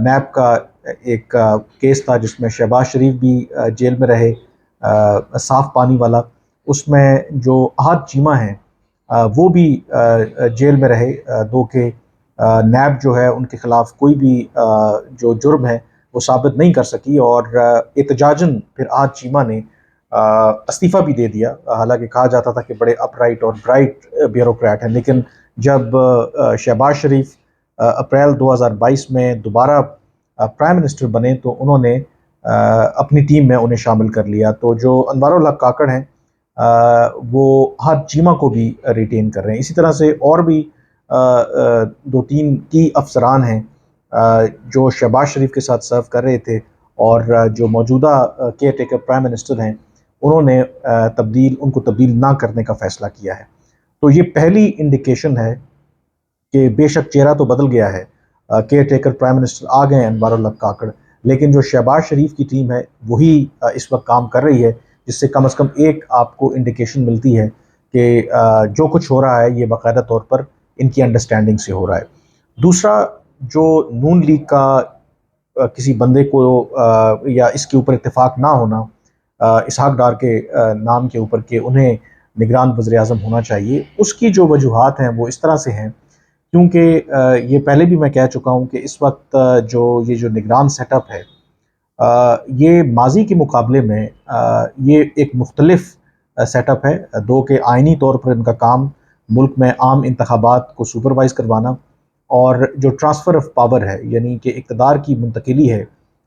NAB کا ایک case تھا جس میں شہباز شریف بھی جیل میں رہے، صاف پانی والا، اس میں جو احد چیمہ ہیں وہ بھی جیل میں رہے، دو کہ نیب جو ہے ان کے خلاف کوئی بھی جو جرم ہے وہ ثابت نہیں کر سکی، اور احتجاجاً پھر احد چیمہ نے استعفیٰ بھی دے دیا، حالانکہ کہا جاتا تھا کہ بڑے اپ رائٹ اور برائٹ بیوروکریٹ ہیں، لیکن جب شہباز شریف اپریل 2022 میں دوبارہ پرائم منسٹر بنے تو انہوں نے اپنی ٹیم میں انہیں شامل کر لیا۔ تو جو انوار الحق کاکڑ ہیں وہ احد چیمہ کو بھی ریٹین کر رہے ہیں۔ اسی طرح سے اور بھی دو تین کی افسران ہیں جو شہباز شریف کے ساتھ سرو کر رہے تھے، اور جو موجودہ کیئر ٹیکر پرائم منسٹر ہیں انہوں نے ان کو تبدیل نہ کرنے کا فیصلہ کیا ہے۔ تو یہ پہلی انڈیکیشن ہے کہ بے شک چہرہ تو بدل گیا ہے، کیئر ٹیکر پرائم منسٹر آ گئے ہیں انوار الحق کاکڑ، لیکن جو شہباز شریف کی ٹیم ہے وہی اس وقت کام کر رہی ہے، جس سے کم از کم ایک آپ کو انڈیکیشن ملتی ہے کہ جو کچھ ہو رہا ہے یہ باقاعدہ طور پر ان کی انڈرسٹینڈنگ سے ہو رہا ہے۔ دوسرا، جو نون لیگ کا کسی بندے کو یا اس کے اوپر اتفاق نہ ہونا اسحاق ڈار کے نام کے اوپر کہ انہیں نگران وزیر اعظم ہونا چاہیے، اس کی جو وجوہات ہیں وہ اس طرح سے ہیں، کیونکہ یہ پہلے بھی میں کہہ چکا ہوں کہ اس وقت یہ جو نگران سیٹ اپ ہے یہ ماضی کے مقابلے میں یہ ایک مختلف سیٹ اپ ہے، دو کہ آئینی طور پر ان کا کام ملک میں عام انتخابات کو سپروائز کروانا، اور جو ٹرانسفر آف پاور ہے یعنی کہ اقتدار کی منتقلی ہے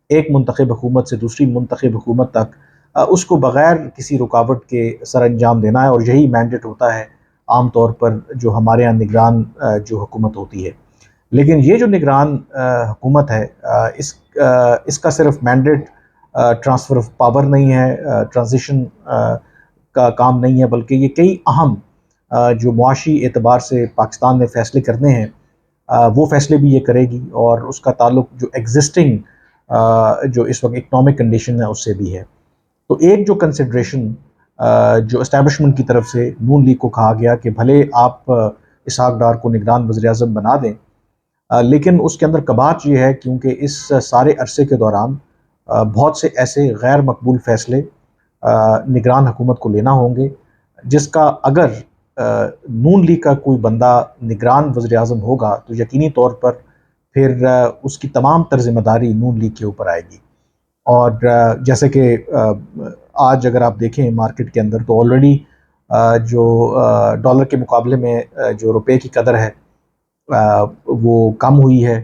ایک منتخب حکومت سے دوسری منتخب حکومت تک، اس کو بغیر کسی رکاوٹ کے سر انجام دینا ہے، اور یہی مینڈیٹ ہوتا ہے عام طور پر جو ہمارے ہاں نگران جو حکومت ہوتی ہے۔ لیکن یہ جو نگران حکومت ہے اس کا صرف مینڈیٹ ٹرانسفر آف پاور نہیں ہے، ٹرانزیشن کا کام نہیں ہے، بلکہ یہ کئی اہم جو معاشی اعتبار سے پاکستان نے فیصلے کرنے ہیں وہ فیصلے بھی یہ کرے گی، اور اس کا تعلق جو ایگزسٹنگ جو اس وقت اکنامک کنڈیشن ہے اس سے بھی ہے۔ تو ایک جو کنسیڈریشن جو اسٹیبلشمنٹ کی طرف سے نون لیگ کو کہا گیا کہ بھلے آپ اسحاق ڈار کو نگران وزیر اعظم بنا دیں، لیکن اس کے اندر کباچ یہ ہے کیونکہ اس سارے عرصے کے دوران بہت سے ایسے غیر مقبول فیصلے نگران حکومت کو لینا ہوں گے، جس کا اگر نون لیگ کا کوئی بندہ نگران وزیر اعظم ہوگا تو یقینی طور پر پھر اس کی تمام تر ذمہ داری نون لیگ کے اوپر آئے گی۔ اور جیسے کہ آج اگر آپ دیکھیں مارکیٹ کے اندر تو آلریڈی جو ڈالر کے مقابلے میں جو روپے کی قدر ہے وہ کم ہوئی ہے۔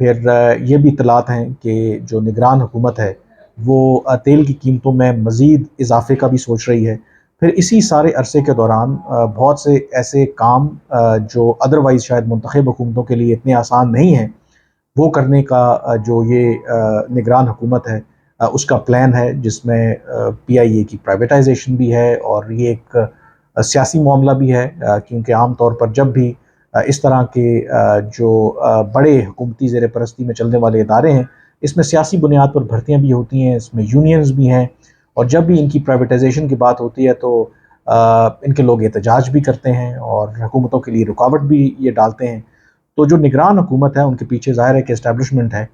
پھر یہ بھی اطلاعات ہیں کہ جو نگران حکومت ہے وہ تیل کی قیمتوں میں مزید اضافے کا بھی سوچ رہی ہے۔ پھر اسی سارے عرصے کے دوران بہت سے ایسے کام جو ادروائز شاید منتخب حکومتوں کے لیے اتنے آسان نہیں ہیں وہ کرنے کا جو یہ نگران حکومت ہے اس کا پلان ہے، جس میں پی آئی اے کی پرائیویٹائزیشن بھی ہے، اور یہ ایک سیاسی معاملہ بھی ہے، کیونکہ عام طور پر جب بھی اس طرح کے جو بڑے حکومتی زیر پرستی میں چلنے والے ادارے ہیں اس میں سیاسی بنیاد پر بھرتیاں بھی ہوتی ہیں، اس میں یونینز بھی ہیں، اور جب بھی ان کی پرائیویٹائزیشن کی بات ہوتی ہے تو ان کے لوگ احتجاج بھی کرتے ہیں اور حکومتوں کے لیے رکاوٹ بھی یہ ڈالتے ہیں۔ تو جو نگران حکومت ہے ان کے پیچھے ظاہر ہے کہ اسٹیبلشمنٹ ہے،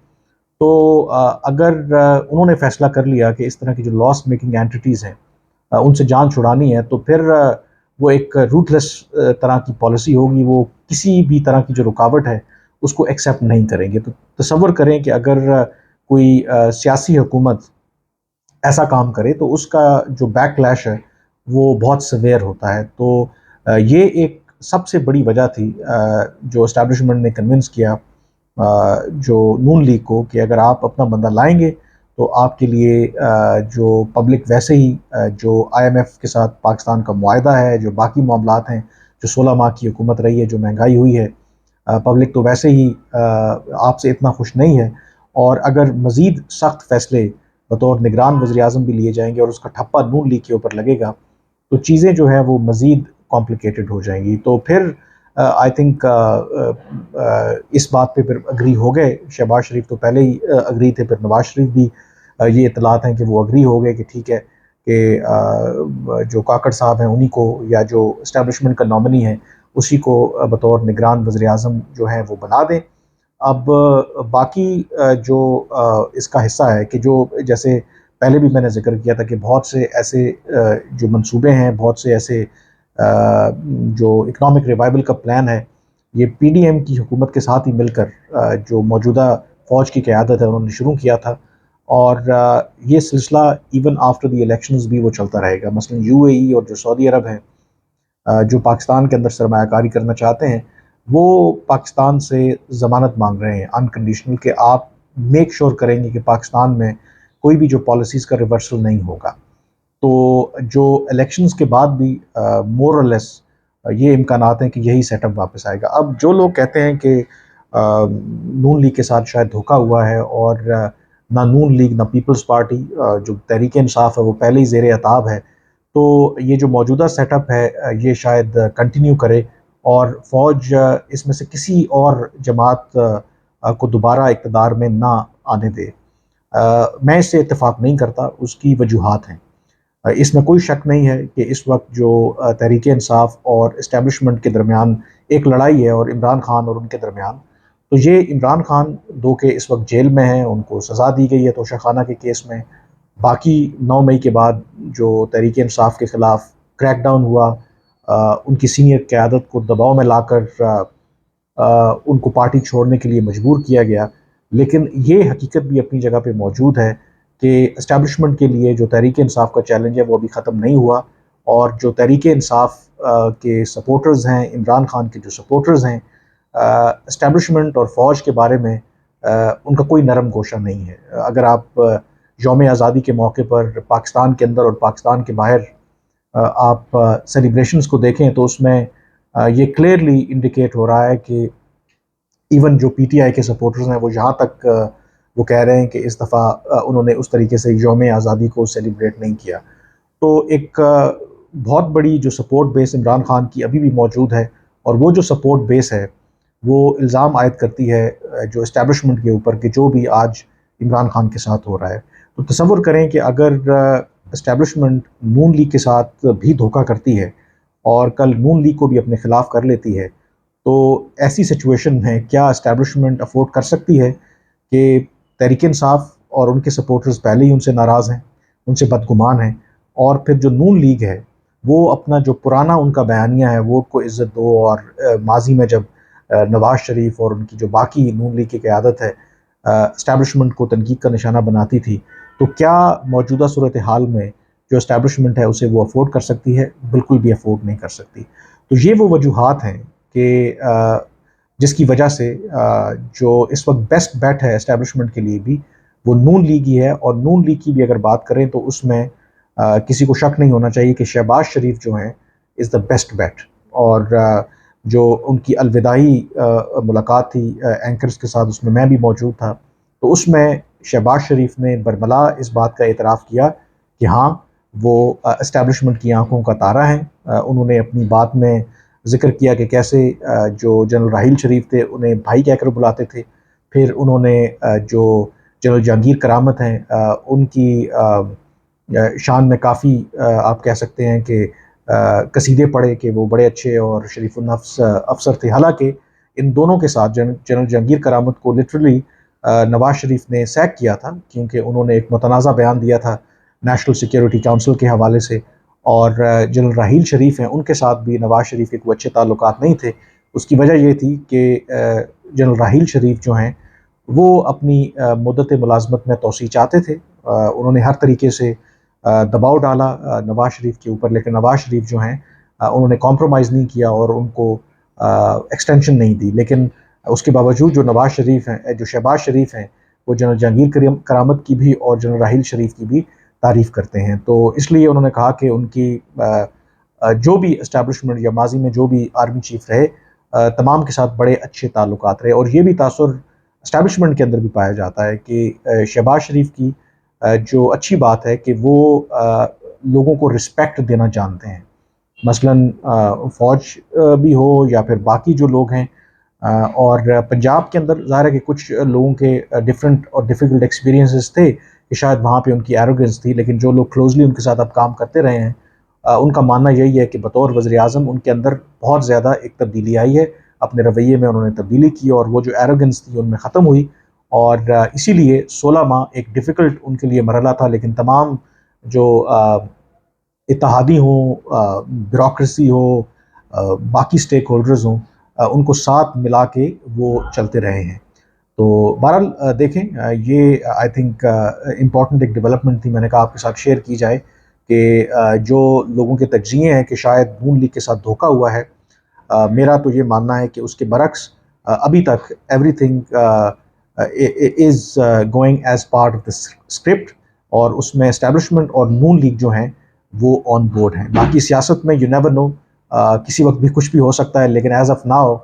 تو اگر انہوں نے فیصلہ کر لیا کہ اس طرح کی جو لاس میکنگ اینٹیز ہیں ان سے جان چھڑانی ہے، تو پھر وہ ایک روٹلیس طرح کی پالیسی ہوگی، وہ کسی بھی طرح کی جو رکاوٹ ہے اس کو ایکسیپٹ نہیں کریں گے۔ تو تصور کریں کہ اگر کوئی سیاسی حکومت ایسا کام کرے تو اس کا جو بیک لیش ہے وہ بہت سویئر ہوتا ہے۔ تو یہ ایک سب سے بڑی وجہ تھی جو اسٹیبلشمنٹ نے کنونس کیا جو نون لیگ کو کہ اگر آپ اپنا بندہ لائیں گے تو آپ کے لیے جو پبلک ویسے ہی جو آئی ایم ایف کے ساتھ پاکستان کا معاہدہ ہے، جو باقی معاملات ہیں، جو 16 ماہ کی حکومت رہی ہے، جو مہنگائی ہوئی ہے، پبلک تو ویسے ہی آپ سے اتنا خوش نہیں ہے، اور اگر مزید سخت فیصلے بطور نگران وزیر اعظم بھی لیے جائیں گے اور اس کا ٹھپا نون لیگ کے اوپر لگے گا تو چیزیں جو ہیں وہ مزید کمپلیکیٹڈ ہو جائیں گی۔ تو پھر آئی تھنک اس بات پہ پھر اگری ہو گئے، شہباز شریف تو پہلے ہی اگری تھے، پھر نواز شریف بھی یہ اطلاعات ہیں کہ وہ اگری ہو گئے کہ ٹھیک ہے کہ جو کاکڑ صاحب ہیں انہی کو، یا جو اسٹیبلشمنٹ کا نامنی ہے اسی کو بطور نگران وزیر اعظم جو ہیں وہ بنا دیں۔ اب باقی جو اس کا حصہ ہے کہ جو جیسے پہلے بھی میں نے ذکر کیا تھا کہ بہت سے ایسے جو منصوبے ہیں، بہت سے ایسے جو اکنامک ریوائول کا پلان ہے، یہ پی ڈی ایم کی حکومت کے ساتھ ہی مل کر جو موجودہ فوج کی قیادت ہے انہوں نے شروع کیا تھا، اور یہ سلسلہ ایون آفٹر دی الیکشنز بھی وہ چلتا رہے گا۔ مثلا یو اے ای اور جو سعودی عرب ہے، جو پاکستان کے اندر سرمایہ کاری کرنا چاہتے ہیں، وہ پاکستان سے ضمانت مانگ رہے ہیں انکنڈیشنل کہ آپ میک شور کریں گے کہ پاکستان میں کوئی بھی جو پالیسیز کا ریورسل نہیں ہوگا۔ تو جو الیکشنز کے بعد بھی مور اور لیس یہ امکانات ہیں کہ یہی سیٹ اپ واپس آئے گا۔ اب جو لوگ کہتے ہیں کہ نون لیگ کے ساتھ شاید دھوکہ ہوا ہے، اور نہ نون لیگ نہ پیپلز پارٹی، جو تحریک انصاف ہے وہ پہلے ہی زیر عتاب ہے، تو یہ جو موجودہ سیٹ اپ ہے یہ شاید کنٹینیو کرے، اور فوج اس میں سے کسی اور جماعت کو دوبارہ اقتدار میں نہ آنے دے۔ میں اس سے اتفاق نہیں کرتا، اس کی وجوہات ہیں۔ اس میں کوئی شک نہیں ہے کہ اس وقت جو تحریک انصاف اور اسٹیبلشمنٹ کے درمیان ایک لڑائی ہے، اور عمران خان اور ان کے درمیان، تو یہ عمران خان دو کے اس وقت جیل میں ہیں، ان کو سزا دی گئی ہے توشہ خانہ کے کیس میں۔ باقی 9 مئی کے بعد جو تحریک انصاف کے خلاف کریک ڈاؤن ہوا، ان کی سینئر قیادت کو دباؤ میں لا کر ان کو پارٹی چھوڑنے کے لیے مجبور کیا گیا، لیکن یہ حقیقت بھی اپنی جگہ پہ موجود ہے کہ اسٹیبلشمنٹ کے لیے جو تحریک انصاف کا چیلنج ہے وہ ابھی ختم نہیں ہوا، اور جو تحریک انصاف کے سپورٹرز ہیں، عمران خان کے جو سپورٹرز ہیں، اسٹیبلشمنٹ اور فوج کے بارے میں ان کا کوئی نرم گوشہ نہیں ہے۔ اگر آپ یوم آزادی کے موقع پر پاکستان کے اندر اور پاکستان کے باہر آپ سیلیبریشنز کو دیکھیں تو اس میں یہ کلیئرلی انڈیکیٹ ہو رہا ہے کہ ایون جو پی ٹی آئی کے سپورٹرز ہیں وہ یہاں تک وہ کہہ رہے ہیں کہ اس دفعہ انہوں نے اس طریقے سے یوم آزادی کو سیلیبریٹ نہیں کیا۔ تو ایک بہت بڑی جو سپورٹ بیس عمران خان کی ابھی بھی موجود ہے، اور وہ جو سپورٹ بیس ہے وہ الزام عائد کرتی ہے جو اسٹیبلشمنٹ کے اوپر کہ جو بھی آج عمران خان کے ساتھ ہو رہا ہے۔ تو تصور کریں کہ اگر اسٹیبلشمنٹ نون لیگ کے ساتھ بھی دھوکہ کرتی ہے اور کل نون لیگ کو بھی اپنے خلاف کر لیتی ہے، تو ایسی سچویشن میں کیا اسٹیبلشمنٹ افورڈ کر سکتی ہے کہ تحریک انصاف اور ان کے سپورٹرز پہلے ہی ان سے ناراض ہیں، ان سے بدگمان ہیں، اور پھر جو نون لیگ ہے وہ اپنا جو پرانا ان کا بیانیہ ہے ووٹ کو عزت دو، اور ماضی میں جب نواز شریف اور ان کی جو باقی نون لیگ کی قیادت ہے اسٹیبلشمنٹ کو تنقید کا نشانہ بناتی تھی، تو کیا موجودہ صورتحال میں جو اسٹیبلشمنٹ ہے اسے وہ افورڈ کر سکتی ہے؟ بالکل بھی افورڈ نہیں کر سکتی۔ تو یہ وہ وجوہات ہیں کہ جس کی وجہ سے جو اس وقت بیسٹ بیٹ ہے اسٹیبلشمنٹ کے لیے بھی وہ نون لیگ ہی ہے، اور نون لیگ کی بھی اگر بات کریں تو اس میں کسی کو شک نہیں ہونا چاہیے کہ شہباز شریف جو ہیں از دا بیسٹ بیٹ۔ اور جو ان کی الوداعی ملاقات تھی اینکرز کے ساتھ، اس میں میں بھی موجود تھا، تو اس میں شہباز شریف نے برملا اس بات کا اعتراف کیا کہ ہاں وہ اسٹیبلشمنٹ کی آنکھوں کا تارا ہیں۔ انہوں نے اپنی بات میں ذکر کیا کہ کیسے جو جنرل راحیل شریف تھے انہیں بھائی کہہ کر بلاتے تھے، پھر انہوں نے جو جنرل جہانگیر کرامت ہیں ان کی شان میں کافی آپ کہہ سکتے ہیں کہ قصیدے پڑھے کہ وہ بڑے اچھے اور شریف النفس افسر تھے، حالانکہ ان دونوں کے ساتھ جنرل جہانگیر کرامت کو لٹرلی نواز شریف نے سیک کیا تھا، کیونکہ انہوں نے ایک متنازع بیان دیا تھا نیشنل سیکیورٹی کونسل کے حوالے سے، اور جنرل راحیل شریف ہیں ان کے ساتھ بھی نواز شریف کے کوئی اچھے تعلقات نہیں تھے۔ اس کی وجہ یہ تھی کہ جنرل راحیل شریف جو ہیں وہ اپنی مدت ملازمت میں توسیع چاہتے تھے، انہوں نے ہر طریقے سے دباؤ ڈالا نواز شریف کے اوپر، لیکن نواز شریف جو ہیں انہوں نے کمپرومائز نہیں کیا اور ان کو ایکسٹینشن نہیں دی، لیکن اس کے باوجود جو نواز شریف ہیں، جو شہباز شریف ہیں، وہ جنرل جہانگیر کرامت کی بھی اور جنرل راحیل شریف کی بھی تعریف کرتے ہیں۔ تو اس لیے انہوں نے کہا کہ ان کی جو بھی اسٹیبلشمنٹ یا ماضی میں جو بھی آرمی چیف رہے تمام کے ساتھ بڑے اچھے تعلقات رہے، اور یہ بھی تاثر اسٹیبلشمنٹ کے اندر بھی پایا جاتا ہے کہ شہباز شریف کی جو اچھی بات ہے کہ وہ لوگوں کو رسپیکٹ دینا جانتے ہیں، مثلاً فوج بھی ہو یا پھر باقی جو لوگ ہیں، اور پنجاب کے اندر ظاہر ہے کہ کچھ لوگوں کے ڈفرینٹ اور ڈیفیکلٹ ایکسپیرینسز تھے کہ شاید وہاں پہ ان کی ایروگنس تھی، لیکن جو لوگ کلوزلی ان کے ساتھ اب کام کرتے رہے ہیں ان کا ماننا یہی ہے کہ بطور وزیر اعظم ان کے اندر بہت زیادہ ایک تبدیلی آئی ہے، اپنے رویے میں انہوں نے تبدیلی کی اور وہ جو ایروگنس تھی ان میں ختم ہوئی، اور اسی لیے 16 ماہ ایک ڈیفیکلٹ ان کے لیے مرحلہ تھا، لیکن تمام جو اتحادی ہوں، بیوروکریسی ہو، باقی سٹیک ہولڈرز ہوں، ان کو ساتھ ملا کے وہ چلتے رہے ہیں۔ تو بہرحال دیکھیں، یہ آئی تھنک امپورٹنٹ ایک ڈیولپمنٹ تھی، میں نے کہا آپ کے ساتھ شیئر کی جائے کہ جو لوگوں کے تجزیے ہیں کہ شاید نون لیگ کے ساتھ دھوکہ ہوا ہے، میرا تو یہ ماننا ہے کہ اس کے برعکس ابھی تک every thing is going as part of the script, اور اس میں اسٹیبلشمنٹ اور نون لیگ جو ہیں وہ آن بورڈ ہیں۔ باقی سیاست میں یو نیور نو، کسی وقت بھی کچھ بھی ہو سکتا ہے، لیکن ایز آف ناؤ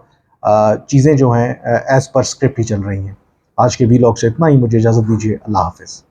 چیزیں جو ہیں ایز پر اسکرپٹ ہی چل رہی ہیں۔ آج کے وی لاگ سے اتنا ہی، مجھے اجازت دیجیے، اللہ حافظ۔